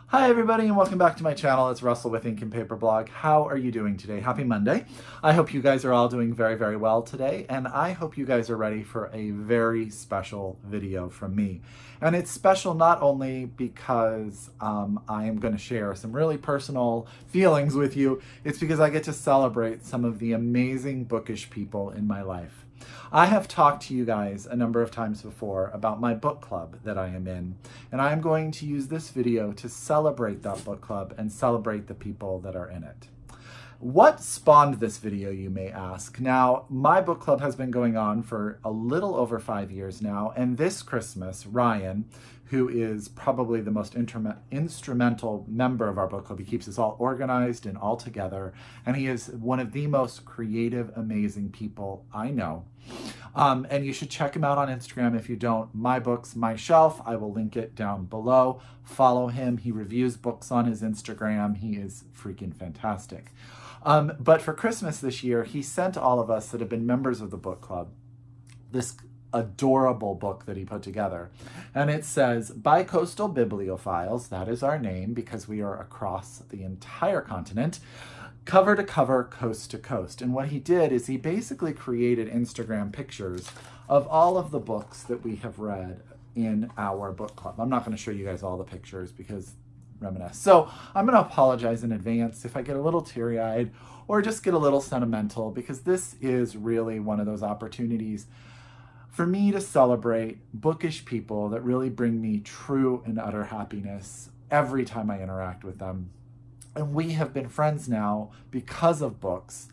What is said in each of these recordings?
Hi everybody and welcome back to my channel. It's Russell with Ink and Paper Blog. How are you doing today? Happy Monday. I hope you guys are all doing very, very well today, and I hope you guys are ready for a very special video from me. And it's special not only because I am going to share some really personal feelings with you, it's because I get to celebrate some of the amazing bookish people in my life. I have talked to you guys a number of times before about my book club that I am in, and I am going to use this video to celebrate that book club and celebrate the people that are in it. What spawned this video, you may ask? Now, my book club has been going on for a little over 5 years now, and this Christmas, Ryan, who is probably the most instrumental member of our book club, he keeps us all organized and all together, and he is one of the most creative, amazing people I know. And you should check him out on Instagram if you don't. My Books, My Shelf. I will link it down below. Follow him. He reviews books on his Instagram. He is freaking fantastic. But for Christmas this year, he sent all of us that have been members of the book club this adorable book that he put together. And it says, Bicoastal Bibliophiles, that is our name because we are across the entire continent, cover to cover, coast to coast. And what he did is he basically created Instagram pictures of all of the books that we have read in our book club. I'm not going to show you guys all the pictures because reminisce. So I'm going to apologize in advance if I get a little teary-eyed or just get a little sentimental, because this is really one of those opportunities for me to celebrate bookish people that really bring me true and utter happiness every time I interact with them. And we have been friends now because of books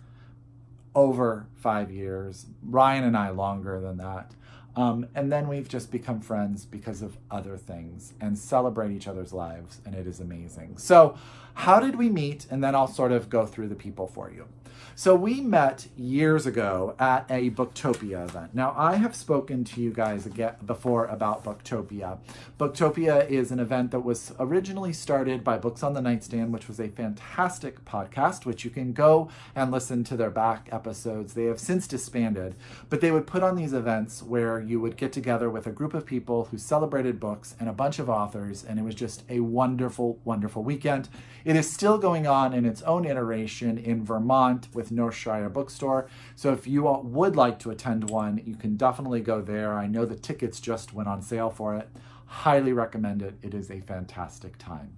over 5 years. Ryan and I longer than that. And then we've just become friends because of other things and celebrate each other's lives, and it is amazing. So how did we meet? And then I'll sort of go through the people for you. So we met years ago at a Booktopia event. Now, I have spoken to you guys again before about Booktopia. Booktopia is an event that was originally started by Books on the Nightstand, which was a fantastic podcast, which you can go and listen to their back episodes. They have since disbanded, but they would put on these events where you would get together with a group of people who celebrated books and a bunch of authors, and it was just a wonderful, wonderful weekend. It is still going on in its own iteration in Vermont with Northshire Bookstore. So if you would like to attend one, you can definitely go there. I know the tickets just went on sale for it. Highly recommend it. It is a fantastic time.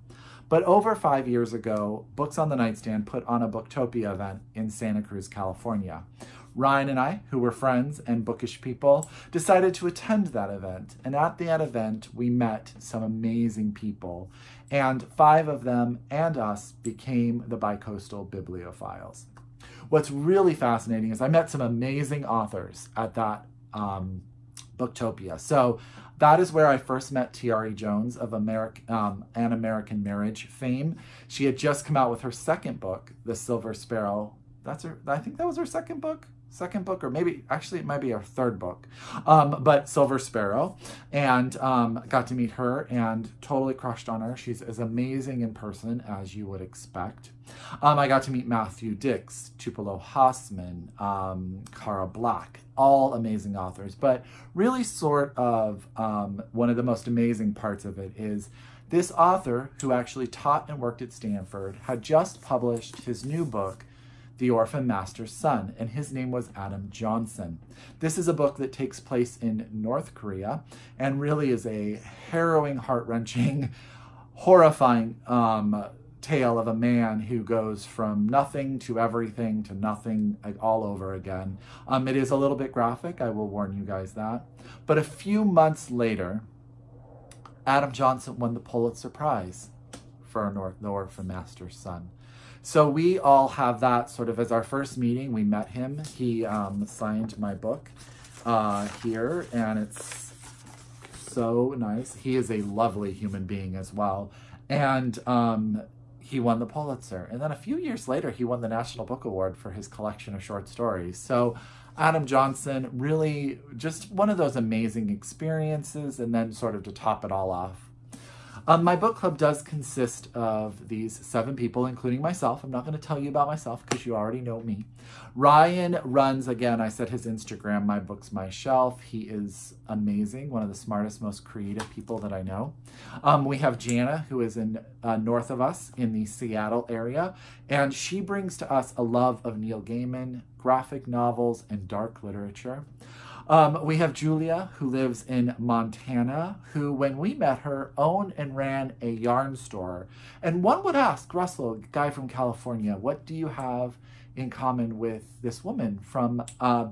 But over 5 years ago, Books on the Nightstand put on a Booktopia event in Santa Cruz, California. Ryan and I, who were friends and bookish people, decided to attend that event. And at that event, we met some amazing people. And 5 of them and us became the Bicoastal Bibliophiles. What's really fascinating is I met some amazing authors at that Booktopia. So that is where I first met Tiari Jones of An American Marriage fame. She had just come out with her second book, The Silver Sparrow. I think that was her second book, or maybe actually it might be her third book, but Silver Sparrow, and got to meet her and totally crushed on her. She's as amazing in person as you would expect. I got to meet Matthew Dix, Tupelo Hassman, Cara Black, all amazing authors. But really sort of one of the most amazing parts of it is this author, who actually taught and worked at Stanford, had just published his new book, The Orphan Master's Son, and his name was Adam Johnson. This is a book that takes place in North Korea and really is a harrowing, heart-wrenching, horrifying tale of a man who goes from nothing to everything to nothing all over again. It is a little bit graphic, I will warn you guys that. But a few months later, Adam Johnson won the Pulitzer Prize for The Orphan Master's Son. So we all have that sort of as our first meeting. We met him. He signed my book here, and it's so nice. He is a lovely human being as well. And he won the Pulitzer. And then a few years later, he won the National Book Award for his collection of short stories. So Adam Johnson, really just one of those amazing experiences. And then sort of to top it all off, My book club does consist of these 7 people, including myself. I'm not going to tell you about myself because you already know me. Ryan runs, again, I said his Instagram, My Books, My Shelf. He is amazing, one of the smartest, most creative people that I know. We have Jana, who is in north of us in the Seattle area, and she brings to us a love of Neil Gaiman, graphic novels, and dark literature. We have Julia, who lives in Montana, who, when we met her, owned and ran a yarn store. And one would ask, Russell, a guy from California, what do you have in common with this woman from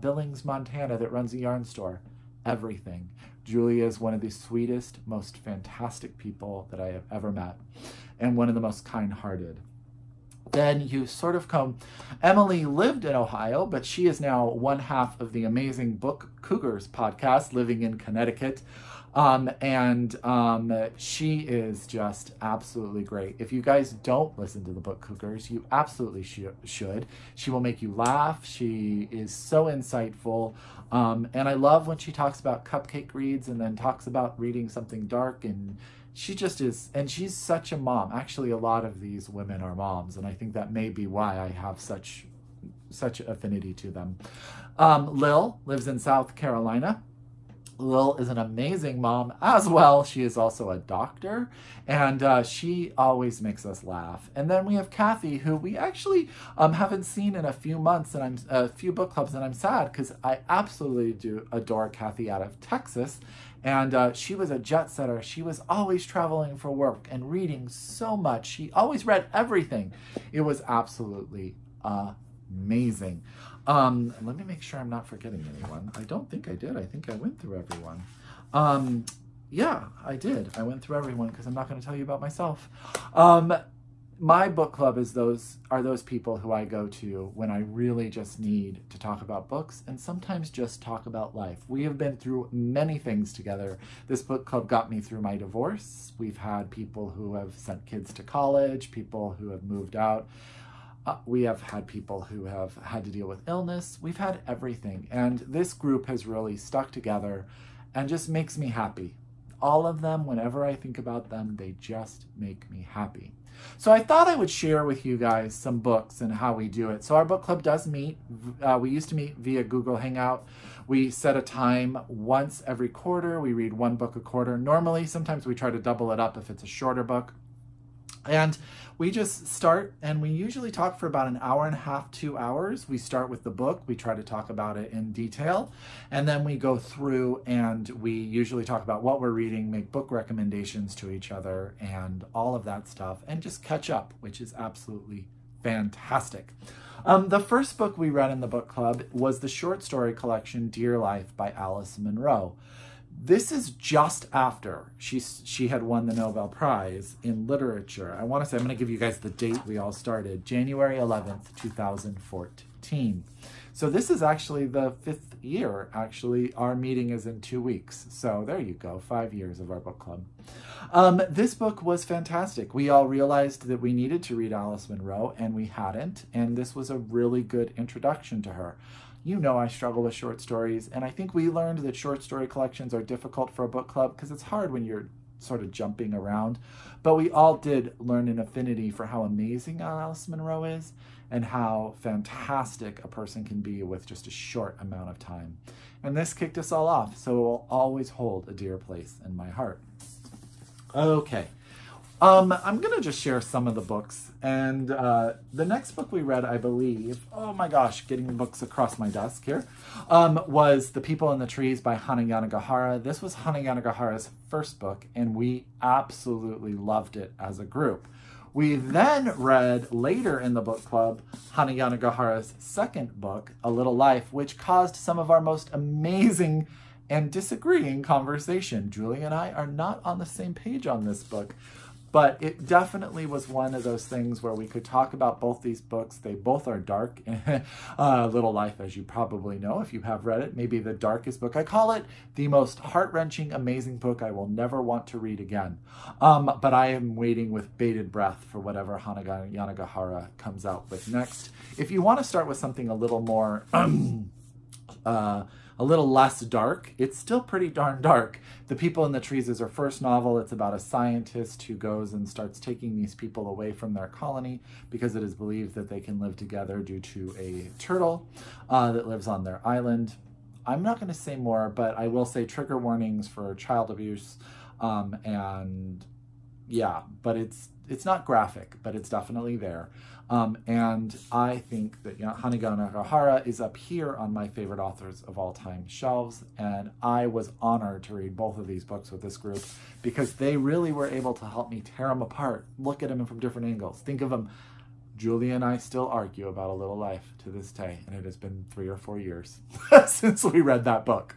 Billings, Montana that runs a yarn store? Everything. Julia is one of the sweetest, most fantastic people that I have ever met, and one of the most kind-hearted. Then you sort of come, Emily lived in Ohio, but she is now one half of the amazing Book Cougars podcast, living in Connecticut. She is just absolutely great. If you guys don't listen to the Book Cougars, you absolutely should. She will make you laugh. She is so insightful. And I love when she talks about cupcake reads and then talks about reading something dark, and she just is, and she's such a mom. Actually, a lot of these women are moms, and I think that may be why I have such affinity to them. Lil lives in South Carolina. Lil is an amazing mom as well. She is also a doctor, and she always makes us laugh. And then we have Kathy, who we actually haven't seen in a few months, and a few book clubs, and I'm sad because I absolutely do adore Kathy out of Texas. And she was a jet setter. She was always traveling for work and reading so much. She always read everything. It was absolutely amazing. Let me make sure I'm not forgetting anyone. I don't think I did. I think I went through everyone. Yeah, I did. I went through everyone because I'm not going to tell you about myself. My book club are those people who I go to when I really just need to talk about books and sometimes just talk about life. We have been through many things together. This book club got me through my divorce. We've had people who have sent kids to college, people who have moved out. We have had people who have had to deal with illness. We've had everything. And this group has really stuck together and just makes me happy. All of them, whenever I think about them, they just make me happy. So I thought I would share with you guys some books and how we do it. So our book club does meet. We used to meet via Google Hangout. We set a time once every quarter. We read 1 book a quarter. Normally, sometimes we try to double it up if it's a shorter book. And we just start, and we usually talk for about an hour and a half, 2 hours. We start with the book. We try to talk about it in detail. And then we go through and we usually talk about what we're reading, make book recommendations to each other, and all of that stuff, and just catch up, which is absolutely fantastic. The first book we read in the book club was the short story collection, Dear Life by Alice Munro. This is just after she had won the Nobel Prize in Literature. I want to say, I'm going to give you guys the date we all started, January 11th, 2014. So this is actually the 5th year. Actually, our meeting is in 2 weeks. So there you go, 5 years of our book club. This book was fantastic. We all realized that we needed to read Alice Munro, and we hadn't. And this was a really good introduction to her. You know I struggle with short stories, and I think we learned that short story collections are difficult for a book club because it's hard when you're sort of jumping around. But we all did learn an affinity for how amazing Alice Munro is and how fantastic a person can be with just a short amount of time. And this kicked us all off, so it will always hold a dear place in my heart. Okay. I'm going to just share some of the books, and the next book we read, I believe, oh my gosh, getting the books across my desk here, was The People in the Trees by Hanya Yanagihara. This was Hanya Yanagihara's first book, and we absolutely loved it as a group. We then read later in the book club Hanya Yanagihara's second book, A Little Life, which caused some of our most amazing and disagreeing conversation. Julie and I are not on the same page on this book. But it definitely was one of those things where we could talk about both these books. They both are dark. Little Life, as you probably know, if you have read it, maybe the darkest book. I call it the most heart-wrenching, amazing book I will never want to read again. But I am waiting with bated breath for whatever Hanya Yanagihara comes out with next. If you want to start with something a little more a little less dark. It's still pretty darn dark. The People in the Trees is her first novel. It's about a scientist who goes and starts taking these people away from their colony because it is believed that they can live together due to a turtle that lives on their island. I'm not going to say more, but I will say trigger warnings for child abuse, and yeah, but it's not graphic, but it's definitely there. And I think that Yanagihara is up here on my favorite authors of all time shelves, and I was honored to read both of these books with this group because they really were able to help me tear them apart, look at them from different angles, think of them. Julia and I still argue about A Little Life to this day, and it has been 3 or 4 years since we read that book.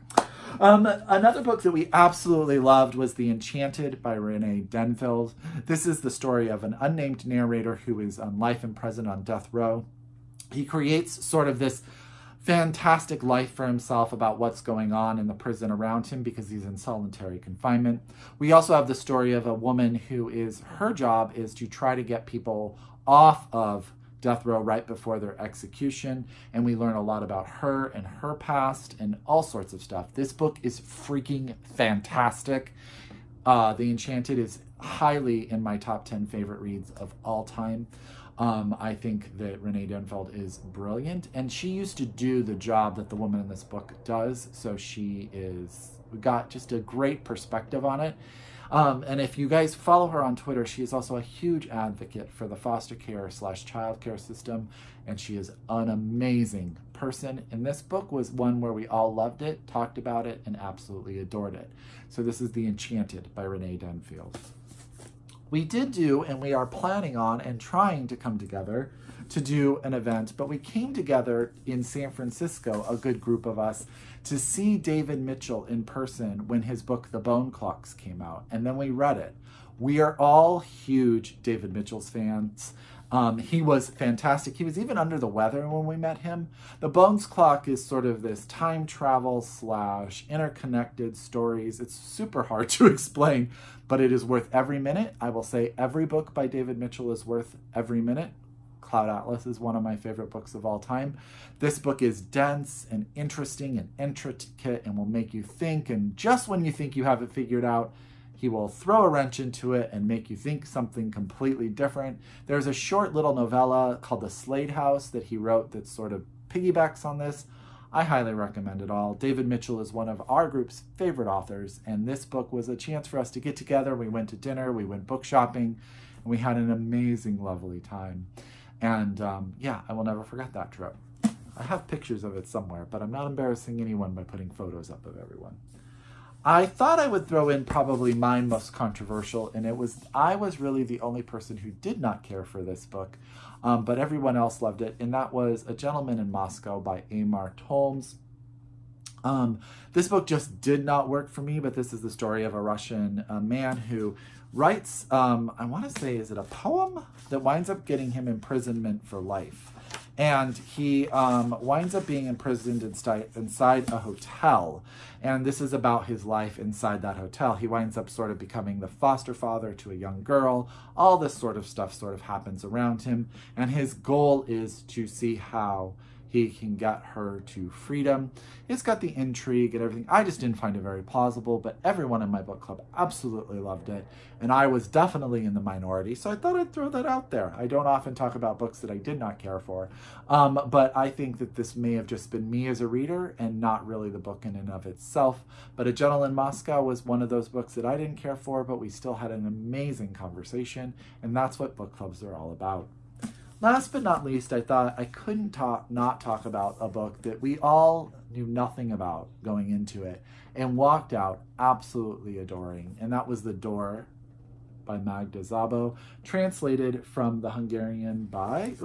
Another book that we absolutely loved was The Enchanted by Rene Denfeld. This is the story of an unnamed narrator who is on life in prison on death row. He creates sort of this fantastic life for himself about what's going on in the prison around him because he's in solitary confinement. We also have the story of a woman who her job is to try to get people off of death row right before their execution, and we learn a lot about her and her past and all sorts of stuff. This book is freaking fantastic. The Enchanted is highly in my top 10 favorite reads of all time. I think that Rene Denfeld is brilliant, and she used to do the job that the woman in this book does, so she got just a great perspective on it. And if you guys follow her on Twitter, she is also a huge advocate for the foster care / child care system, and she is an amazing person. And this book was one where we all loved it, talked about it, and absolutely adored it. So this is The Enchanted by Rene Denfeld. We did do, and we are planning on and trying to come together to do an event, but we came together in San Francisco, a good group of us, to see David Mitchell in person when his book The Bone Clocks came out, and then we read it. We are all huge David Mitchell's fans. He was fantastic. He was even under the weather when we met him. The Bones Clock is sort of this time travel / interconnected stories. It's super hard to explain, but it is worth every minute. I will say every book by David Mitchell is worth every minute. Cloud Atlas is one of my favorite books of all time. This book is dense and interesting and intricate and will make you think, and just when you think you have it figured out, he will throw a wrench into it and make you think something completely different. There's a short little novella called The Slade House that he wrote that sort of piggybacks on this. I highly recommend it all. David Mitchell is one of our group's favorite authors, and this book was a chance for us to get together. We went to dinner, we went book shopping, and we had an amazing, lovely time. And yeah, I will never forget that trip. I have pictures of it somewhere, but I'm not embarrassing anyone by putting photos up of everyone. I thought I would throw in probably my most controversial, and I was really the only person who did not care for this book, but everyone else loved it, and that was A Gentleman in Moscow by Amor Towles. This book just did not work for me, but this is the story of a Russian man who writes, I want to say, is it a poem that winds up getting him imprisonment for life? And he winds up being imprisoned inside a hotel. And this is about his life inside that hotel. He winds up sort of becoming the foster father to a young girl. All this sort of stuff sort of happens around him. And his goal is to see how he can get her to freedom. It's got the intrigue and everything. I just didn't find it very plausible, but everyone in my book club absolutely loved it. And I was definitely in the minority, so I thought I'd throw that out there. I don't often talk about books that I did not care for, but I think that this may have just been me as a reader and not really the book in and of itself. But A Gentleman in Moscow was one of those books that I didn't care for, but we still had an amazing conversation, and that's what book clubs are all about. Last but not least, I thought I couldn't not talk about a book that we all knew nothing about going into it and walked out absolutely adoring, and that was The Door by Magda Szabo, translated from the Hungarian by,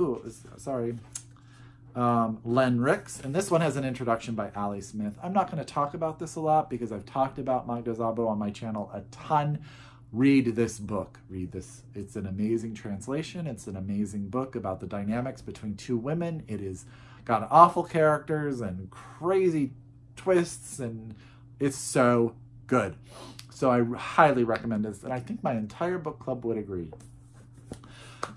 Len Ricks, and this one has an introduction by Ali Smith. I'm not going to talk about this a lot because I've talked about Magda Szabo on my channel a ton. Read this book. Read this. It's an amazing translation. It's an amazing book about the dynamics between two women. It is got awful characters and crazy twists, and it's so good. So I highly recommend this, and I think my entire book club would agree.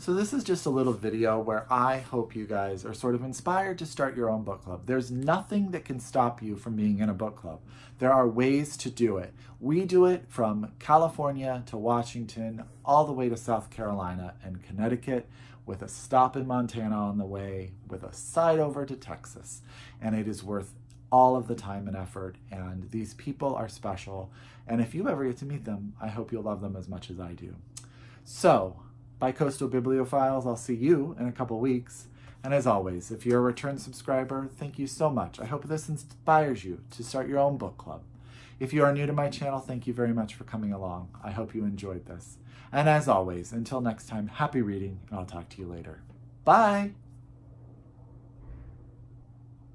So this is just a little video where I hope you guys are sort of inspired to start your own book club. There's nothing that can stop you from being in a book club. There are ways to do it. We do it from California to Washington, all the way to South Carolina and Connecticut, with a stop in Montana on the way, with a side over to Texas. And it is worth all of the time and effort, and these people are special. And if you ever get to meet them, I hope you'll love them as much as I do. So, Bicoastal Bibliophiles, I'll see you in a couple weeks. And as always, if you're a return subscriber, thank you so much. I hope this inspires you to start your own book club. If you are new to my channel, thank you very much for coming along. I hope you enjoyed this. And as always, until next time, happy reading, and I'll talk to you later. Bye!